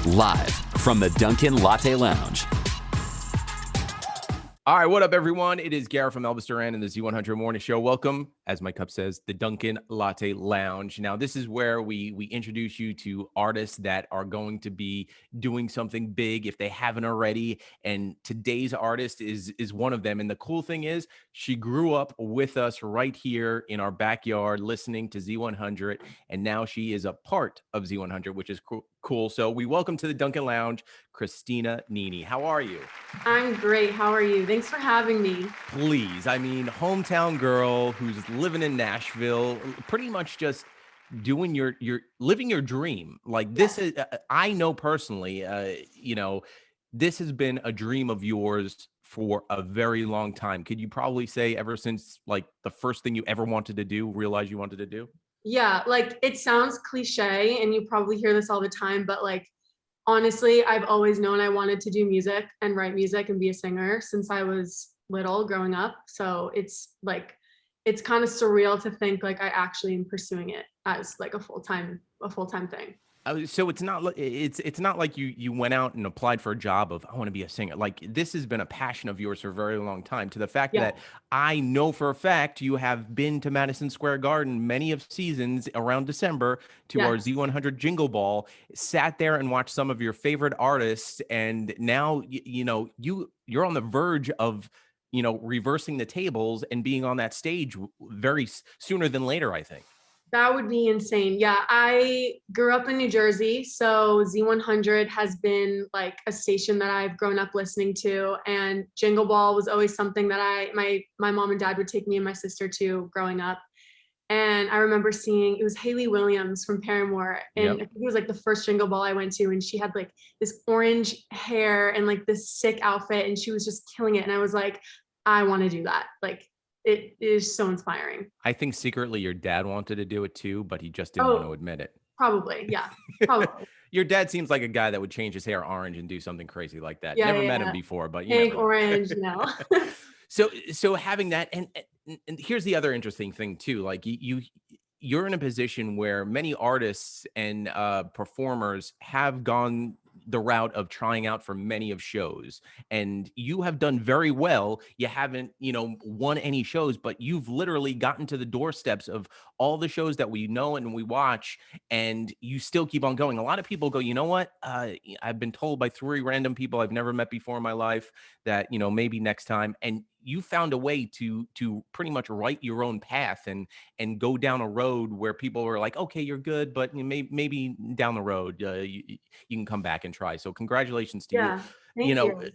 live from the Dunkin Latte Lounge. All right, what up, everyone? It is Garrett from Elvis Duran and the Z100 Morning Show. Welcome, as my cup says, the Dunkin Latte Lounge. Now, this is where we introduce you to artists that are going to be doing something big if they haven't already. And today's artist is one of them. And the cool thing is, she grew up with us right here in our backyard, listening to Z100, and now she is a part of Z100, which is cool. So we welcome to the Dunkin Lounge, Christina Nini. How are you? I'm great. How are you? Thanks for having me. Please. I mean, hometown girl who's living in Nashville, pretty much just doing your living your dream. Like this is, I know personally, this has been a dream of yours for a very long time. Could you probably say ever since like the first thing you ever wanted to do, realize you wanted to do? Yeah, like it sounds cliche and you probably hear this all the time, but like honestly, I've always known I wanted to do music and write music and be a singer since I was little growing up. So it's kind of surreal to think like I actually am pursuing it as like a full-time thing. So it's not like you went out and applied for a job of I want to be a singer. Like this has been a passion of yours for a very long time. To the fact Yeah. that I know for a fact you have been to Madison Square Garden many of seasons around December to our Yes. Z100 Jingle Ball, sat there and watched some of your favorite artists, and now you're on the verge of reversing the tables and being on that stage very sooner than later, I think. That would be insane. Yeah, I grew up in New Jersey, so Z100 has been like a station that I've grown up listening to, and Jingle Ball was always something that my mom and dad would take me and my sister to growing up. And I remember seeing it was Hayley Williams from Paramore, and Yep. I think it was like the first Jingle Ball I went to, and she had like this orange hair and like this sick outfit, and she was just killing it. And I was like, I want to do that. Like it is so inspiring. I think secretly your dad wanted to do it too, but he just didn't want to Oh, admit it. probably. Yeah, probably. Your dad seems like a guy that would change his hair orange and do something crazy like that. Yeah, Never yeah, met him yeah. before, but you Pink, never know. orange, no. So having that, and here's the other interesting thing too. Like you're in a position where many artists and performers have gone the route of trying out for many of shows, and you have done very well. You haven't won any shows, but you've literally gotten to the doorsteps of all the shows that we know and we watch, and you still keep on going. A lot of people go, you know what, I've been told by 3 random people I've never met before in my life that maybe next time, and you found a way to pretty much write your own path and go down a road where people were like, okay, you're good, but maybe down the road you can come back and try. So congratulations to you. Yeah, thank you.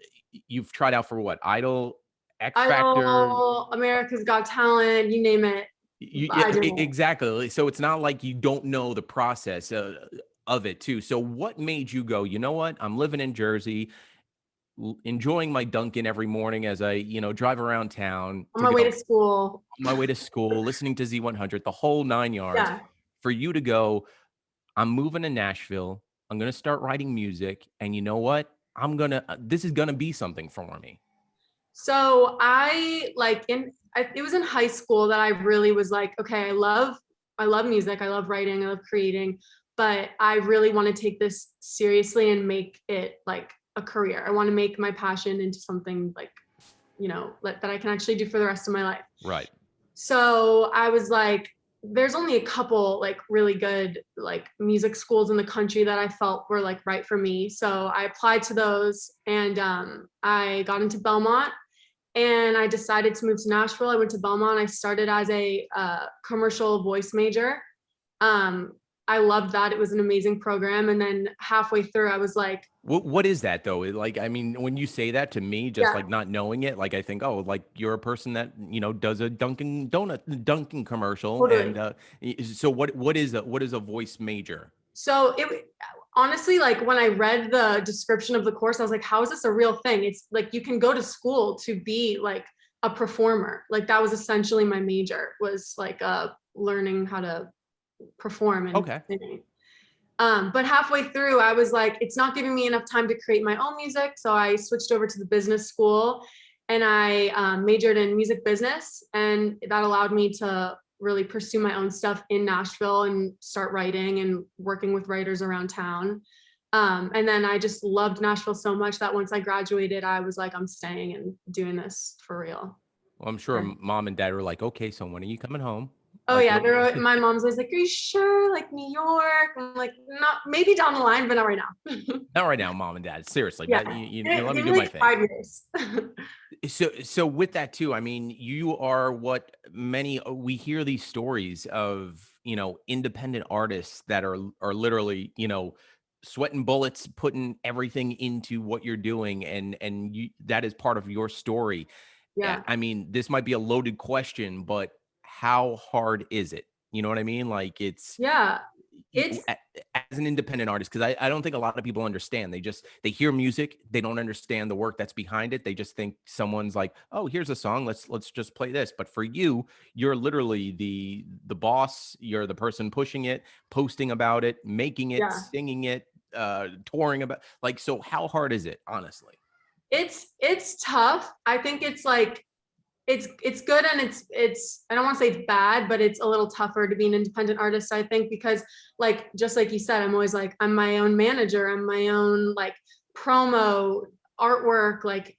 You've tried out for what? Idol, X Factor. Idol, America's Got Talent, you name it. Yeah, I did it. exactly. So it's not like you don't know the process of it too. So what made you go, you know what? I'm living in Jersey, enjoying my Dunkin' every morning as I, drive around town On my way to school. on my way to school, listening to Z100, the whole 9 yards, Yeah. for you to go, I'm moving to Nashville. I'm going to start writing music. And you know what? This is going to be something for me. So it was in high school that I really was like, okay, I love music. I love writing. I love creating, but I really want to take this seriously and make it like a career. I want to make my passion into something like, that I can actually do for the rest of my life. Right. So I was like, there's only a couple like really good like music schools in the country that I felt were like right for me. So I applied to those, and I got into Belmont, and I decided to move to Nashville. I went to Belmont. I started as a commercial voice major. I loved that. It was an amazing program. And then halfway through, I was like, what is that though? Like, I mean, when you say that to me, just like not knowing it, like I think, oh, like you're a person that, does a Dunkin' commercial. Totally. And so what is a voice major? So honestly, like when I read the description of the course, I was like, how is this a real thing? It's like, you can go to school to be like a performer. Like that was essentially my major, was like learning how to perform and singing. But halfway through, I was like, it's not giving me enough time to create my own music. So I switched over to the business school, and I majored in music business, and that allowed me to really pursue my own stuff in Nashville and start writing and working with writers around town. And then I just loved Nashville so much that once I graduated, I was like, I'm staying and doing this for real. Well, I'm sure mom and dad were like, okay, so when are you coming home? Oh Like, yeah, my mom's always like, "Are you sure? Like New York?" I'm like, "Not maybe down the line, but not right now." not right now, mom and dad. Seriously, Yeah, you let me give do me my like thing. 5 years. So with that too, I mean, you are what many we hear these stories of, independent artists that are literally, sweating bullets, putting everything into what you're doing, and that is part of your story. Yeah, I mean, this might be a loaded question, but how hard is it? You know what I mean? Like it's yeah. It's as an independent artist, because I don't think a lot of people understand. They hear music, they don't understand the work that's behind it. They just think someone's like, oh, here's a song, let's just play this. But for you, you're literally the boss, you're the person pushing it, posting about it, making it, yeah. singing it, touring about, like, so how hard is it, honestly? It's tough. I think it's like it's good and it's I don't want to say it's bad, but it's a little tougher to be an independent artist, I think, because like just like you said, I'm always like I'm my own manager, I'm my own like promo, artwork, like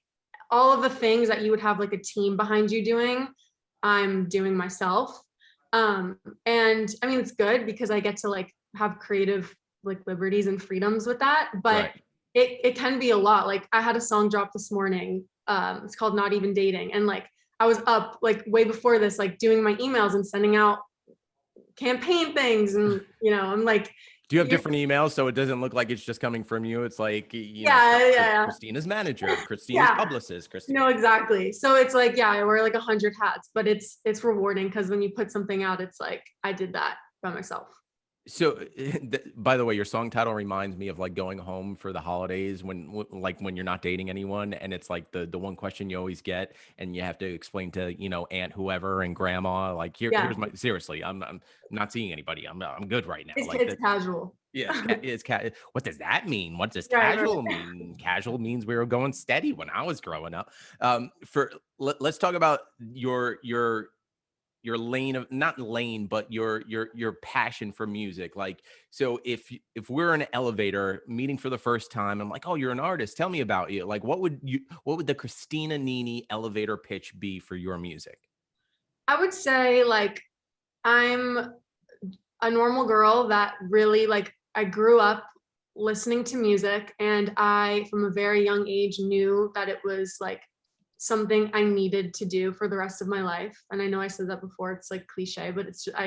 all of the things that you would have like a team behind you doing, I'm doing myself. Um and I mean it's good because I get to like have creative like liberties and freedoms with that, but Right. it can be a lot. Like I had a song drop this morning. It's called Not Even Dating. And like I was up like way before this, like doing my emails and sending out campaign things. And, I'm like, Do you have different emails so it doesn't look like it's just coming from you? It's like, yeah, yeah, Christina's manager, Christina's yeah. publicist, Christina. No, exactly. So it's like, yeah, I wear like 100 hats, but it's rewarding because when you put something out, it's like I did that by myself. So, by the way, your song title reminds me of like going home for the holidays like when you're not dating anyone, and it's like the one question you always get, and you have to explain to aunt whoever and grandma like Yeah, here's my seriously, I'm not seeing anybody, I'm good right now, like it's that. casual. Yeah, what does that mean? What does Right, right. casual mean? Casual means we were going steady when I was growing up. Let's talk about your lane of not lane, but your passion for music. Like, so if we're in an elevator meeting for the first time, I'm like, oh, you're an artist, tell me about you. Like, what would the Christina Nini elevator pitch be for your music? I would say like I'm a normal girl that really like I grew up listening to music, and I from a very young age knew that it was like something I needed to do for the rest of my life. And I know I said that before, it's like cliche, but it's just,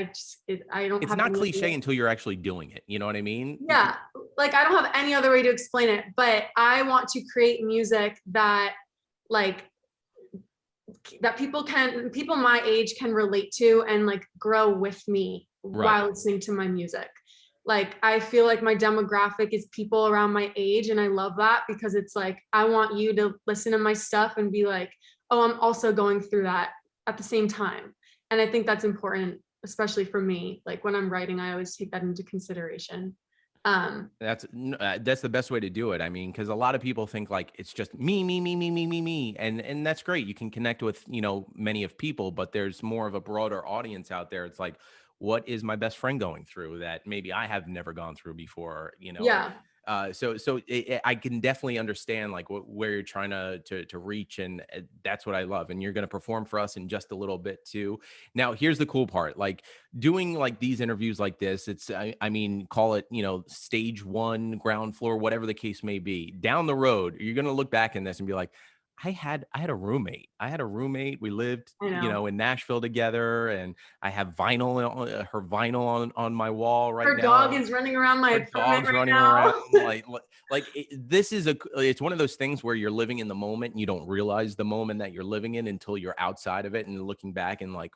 I don't It's have not any cliche idea. until you're actually doing it. You know what I mean? Yeah, like I don't have any other way to explain it, but I want to create music that like that people my age can relate to and like grow with me Right. while listening to my music. Like I feel like my demographic is people around my age, and I love that because it's like I want you to listen to my stuff and be like, oh, I'm also going through that at the same time. And I think that's important, especially for me. Like when I'm writing, I always take that into consideration. um That's the best way to do it. I mean, because a lot of people think like it's just me, and that's great. You can connect with many of people, but there's more of a broader audience out there. It's like, what is my best friend going through that maybe I have never gone through before? yeah, I can definitely understand like where you're trying to reach, and that's what I love. And you're going to perform for us in just a little bit too. Now, here's the cool part: like doing like these interviews like this. I mean, call it stage one, ground floor, whatever the case may be. Down the road, you're going to look back in this and be like, I had a roommate. I had a roommate. We lived, I know. in Nashville together, and I have her vinyl on my wall right Her dog now. is running around my Her apartment dog's right running now. around, this is it's one of those things where you're living in the moment and you don't realize the moment that you're living in until you're outside of it and looking back and like,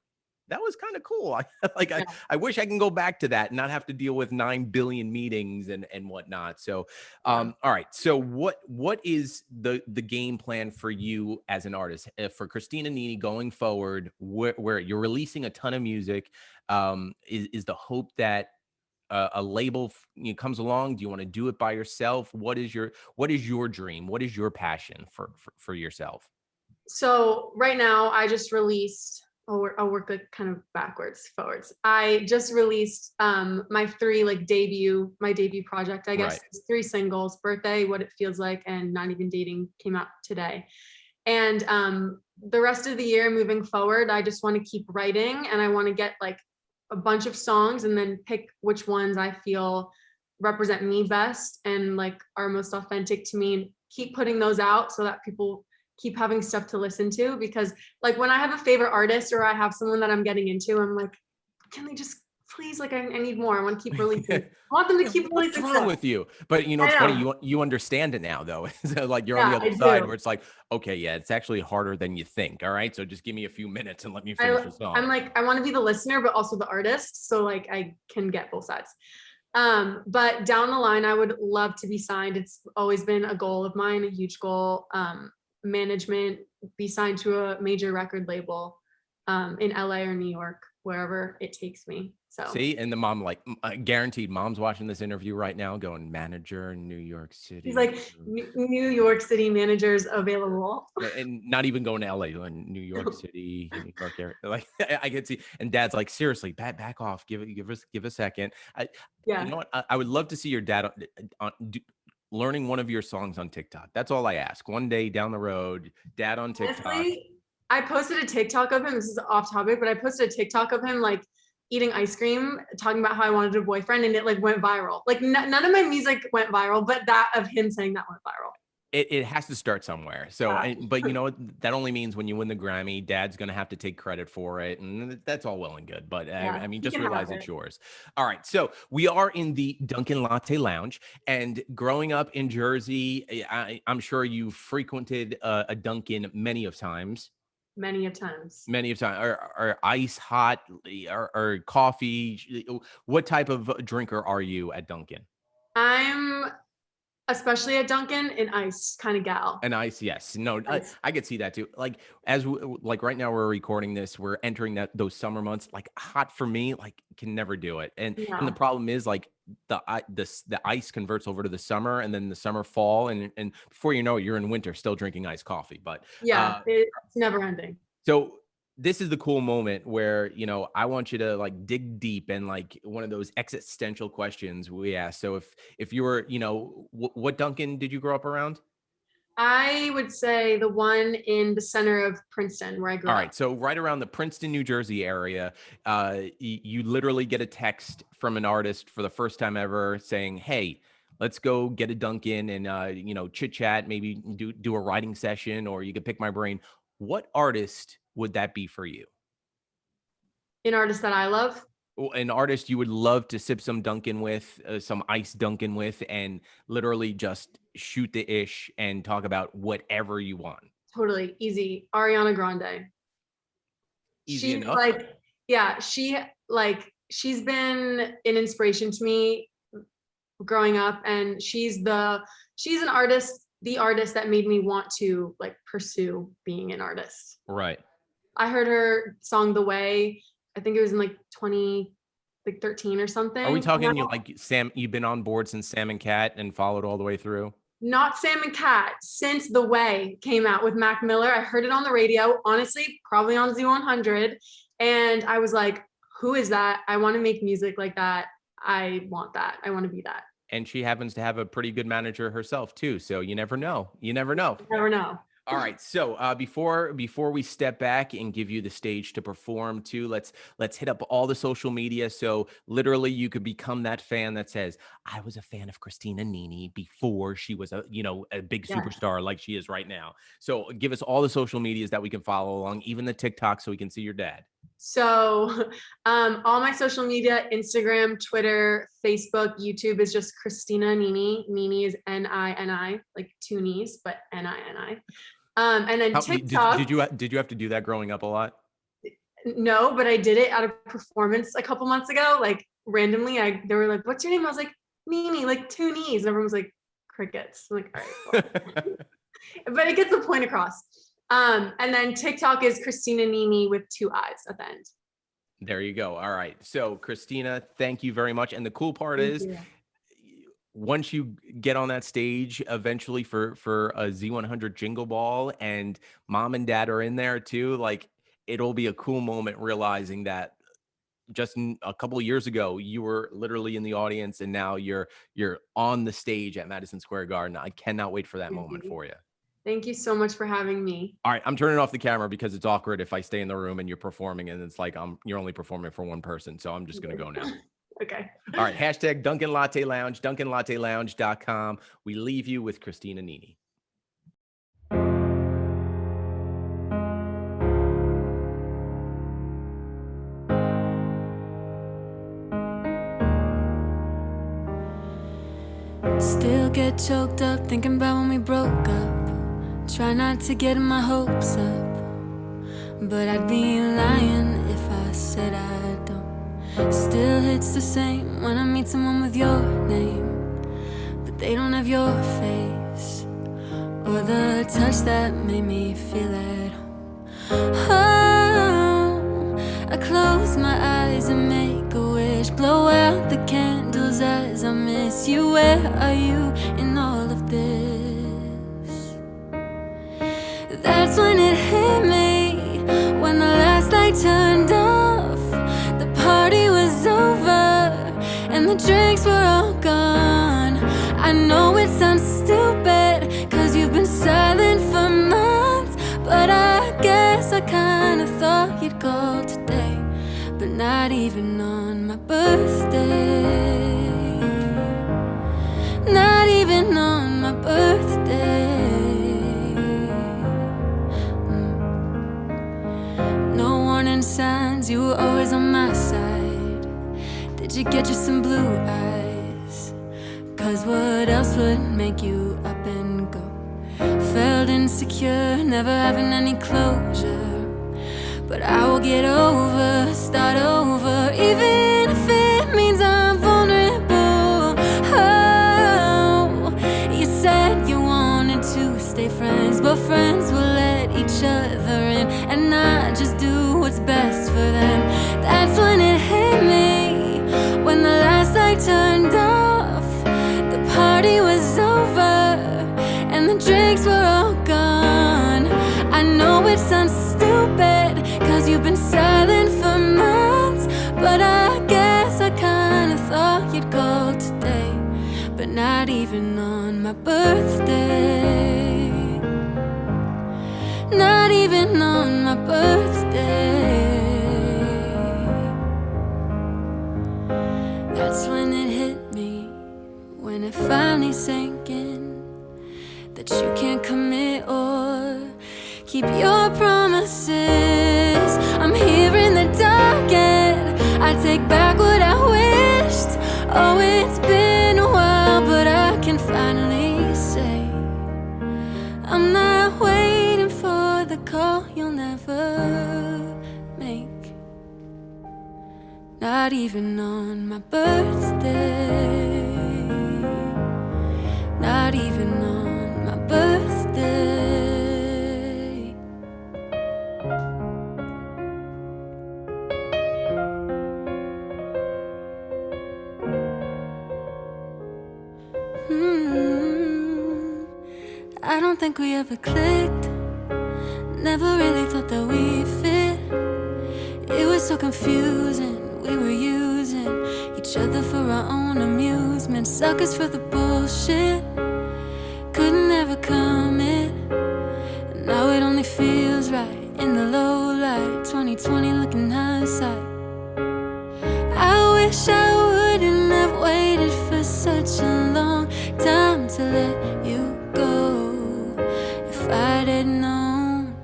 that was kind of cool. Yeah. I wish I can go back to that and not have to deal with 9 billion meetings and whatnot. So Yeah. all right, so what is the game plan for you as an artist, for Christina Nini going forward, where you're releasing a ton of music? Is the hope that a label comes along? Do you want to do it by yourself? What is your dream? What is your passion for yourself? So right now I just released I'll work like kind of backwards, forwards. I just released my debut project, I guess. Right. It's 3 singles: Birthday, What It Feels Like, and Not Even Dating came out today. And the rest of the year moving forward, I just want to keep writing, and I want to get like a bunch of songs and then pick which ones I feel represent me best and like are most authentic to me, and keep putting those out so that people keep having stuff to listen to. Because like when I have a favorite artist or I have someone that I'm getting into, I'm like, can they just please, like I need more. I want to keep releasing. I want them to keep What's releasing wrong stuff. with you? But you know, I it's funny. know. You understand it now, though. So, like you're on the Yeah, other I side do. where it's like, okay, yeah, it's actually harder than you think. All right, so just give me a few minutes and let me finish I, the song. I'm like, I want to be the listener, but also the artist. So like I can get both sides. But down the line, I would love to be signed. It's always been a goal of mine, a huge goal. Management, be signed to a major record label in LA or New York, wherever it takes me. So See, and the mom, like, guaranteed, mom's watching this interview right now, going manager in New York he's City. like, New York City managers available. And not even going to LA, in New York City, New York area. Like I could see, and dad's like, seriously, back off, give a second. You Yeah. know what? I would love to see your dad learning one of your songs on TikTok. That's all I ask. One day down the road, dad on TikTok. Honestly, I posted a TikTok of him. This is off topic, but I posted a TikTok of him like eating ice cream, talking about how I wanted a boyfriend, and it like went viral. Like none of my music went viral, but that of him saying that went viral. It has to start somewhere. So, Yeah. but you know what? That only means when you win the Grammy, dad's going to have to take credit for it. And that's all well and good. But Yeah, I mean, he just can have realize it. it's yours. All right. So we are in the Dunkin' Latte Lounge. And growing up in Jersey, I'm sure you frequented a Dunkin' many of times. Many of times. Many of times. Are ice hot or coffee? What type of drinker are you at Dunkin'? I'm especially at Dunkin' an ice kind of gal. And ice, yes. No, Ice. I could see that too. Like like right now we're recording this, we're entering those summer months. Like hot for me, like can never do it. And the No. problem is like the ice converts over to the summer and then the summer fall and before you know it, you're in winter still drinking iced coffee. But Yeah, it's never ending. so this is the cool moment where, you know, I want you to like dig deep and like one of those existential questions we ask. So if you were, you know, what Duncan did you grow up around? I would say the one in the center of Princeton where I grew All up. right. So right around the Princeton, New Jersey area, you literally get a text from an artist for the first time ever saying, "Hey, let's go get a Dunkin' and you know, chit chat, maybe do a writing session, or you could pick my brain." What artist would that be for you? An artist that I love. An artist you would love to sip some Dunkin' with, some ice Dunkin' with, and literally just shoot the ish and talk about whatever you want. Totally easy. Ariana Grande. Easy She's enough. like, yeah, she's been an inspiration to me growing up, and she's an artist, the artist that made me want to like pursue being an artist. Right. I heard her song The Way, I think it was in like 2013 or Are we something. talking you like Sam? You've been on board since Sam and Cat and followed all the way through. Not Sam and Cat, since The Way came out with Mac Miller. I heard it on the radio, honestly, probably on Z100. And I was like, who is that? I want to make music like that. I want that. I want to be that. And she happens to have a pretty good manager herself too. So you never know. You never know. Never know. All right. So before we step back and give you the stage to perform too, let's hit up all the social media. So literally you could become that fan that says, I was a fan of Christina Nini before she was a, you know, a big Yeah. superstar like she is right now. So give us all the social medias that we can follow along, even the TikTok, so we can see your dad. So all my social media, Instagram, Twitter, Facebook, YouTube is just Christina Nini. Nini is Nini, like 2 Nis, but Nini. And then TikTok. Did you have to do that growing up a lot? No, but I did it at a performance a couple months ago. Like randomly, they were like, "What's your name?" I was like, "Nini," like 2 Nis. And everyone was like, "Crickets." I'm like, all right, well. But it gets the point across. And then TikTok is Christina Nini with 2 eyes at the end. There you go. All right. So Christina, thank you very much. And the cool part is once you get on that stage eventually for a Z100 Jingle Ball and mom and dad are in there too, like it'll be a cool moment realizing that just a couple of years ago you were literally in the audience, and now you're on the stage at Madison Square Garden. I cannot wait for that moment for you. Thank you so much for having me. All right, I'm turning off the camera because it's awkward if I stay in the room and you're performing and it's like you're only performing for one person. So I'm just gonna go now. Okay. All right, hashtag Dunkin Latte Lounge, DunkinLatteLounge.com. We leave you with Christina Nini. Still get choked up thinking about when we broke up. Try not to get my hopes up, but I'd be lying if I said I don't. Still hits the same when I meet someone with your name, but they don't have your face or the touch that made me feel at home. Oh, I close my eyes and make a wish, blow out the candles as I miss you. Where are you in all of this? That's when it hit me, when the last light turned off. The party was over and the drinks were all gone. I know it sounds stupid, cause you've been silent for months, but I guess I kinda thought you'd call today, but not even on my birthday. Not even on my birthday. No warning signs, you were always on my side. Did you get you some blue eyes? Cause what else would make you up and go? Felt insecure, never having any closure, but I will get over, start over, even if it means I'm vulnerable. Oh, you said you wanted to stay friends, but friends will let each other in, and not just do what's best for them. That's when it hit me, when the last light turned off. The party was over and the drinks were all gone. I know it sounds stupid, cause you've been silent for months, but I guess I kinda thought you'd call today, but not even on my birthday. Not even on my birthday. That's when it hit me, when it finally sank in, that you can't commit or keep your promises. I'm here in the dark and I take back what I wished. Oh, it's been a while, but I can finally say I'm not waiting for the call you'll never make. Not even on my birthday. Not even on my birthday. I don't think we ever clicked. Never really thought that we fit. It was so confusing. We were using each other for our own amusement, suckers for the bullshit. Couldn't ever commit. Now it only feels right in the low light. 2020 looking hindsight. I wish I wouldn't have waited for such a long time to let you go. If I'd have known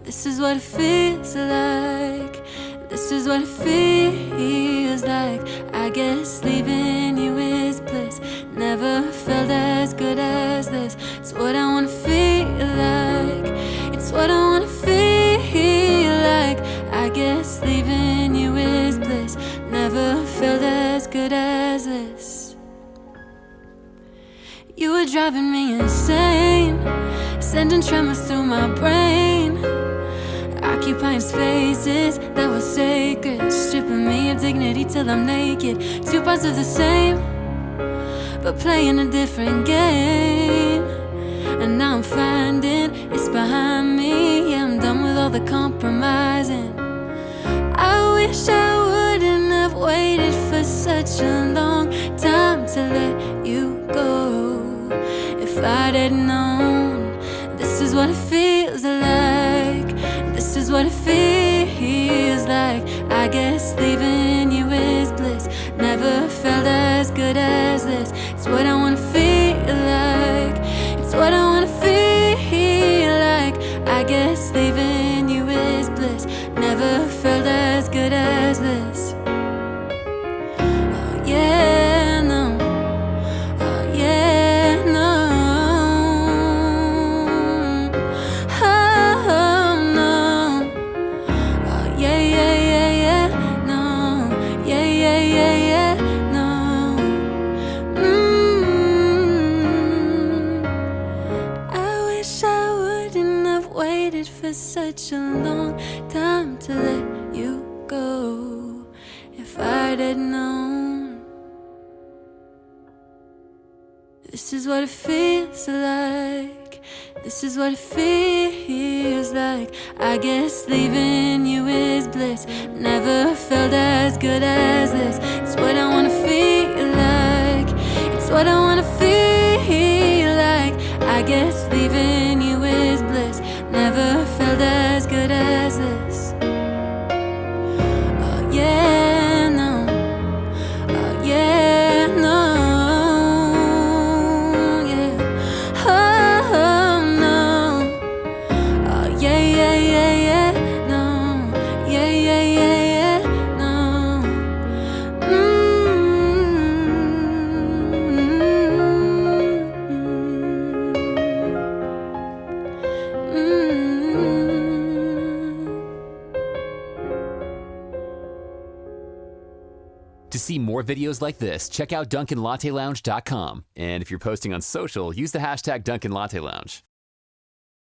this is what it feels like, this is what it feels like. I guess leaving you is bliss. Never felt as good as this. It's what I wanna feel like. It's what I wanna feel like. I guess leaving you is bliss. Never felt as good as this. You were driving me insane, sending tremors through my brain, occupying spaces that were sacred, stripping me of dignity till I'm naked. Two parts of the same, but playing a different game. And now I'm finding it's behind me. Yeah, I'm done with all the the compromising. I wish I wouldn't have waited for such a long time to let you go. If I'd had known this is what it feels like, this is what it feels like. I guess leaving you is bliss. Never felt as good as this. It's what I wanna feel like, it's what I wanna feel like. I guess leaving you is bliss. Never felt as good as this. Oh yeah, no. Oh yeah, no. Oh no. Oh yeah, yeah, yeah, yeah. No. Yeah, yeah, yeah, yeah. No. I wish I wouldn't have waited for such a long time to let you go. If I'd had known this is what it feels like, this is what it feels like. I guess leaving you is bliss. Never felt as good as this. It's what I wanna feel like, it's what I wanna feel like. I guess leaving you is bliss. Never felt as good as this. Oh yeah, no. Oh yeah, no. Yeah. Oh no. Oh yeah, yeah, yeah, yeah. No. Yeah, yeah, yeah, yeah. No. To see more videos like this, check out DunkinLatteLounge.com. And if you're posting on social, use the hashtag DunkinLatteLounge.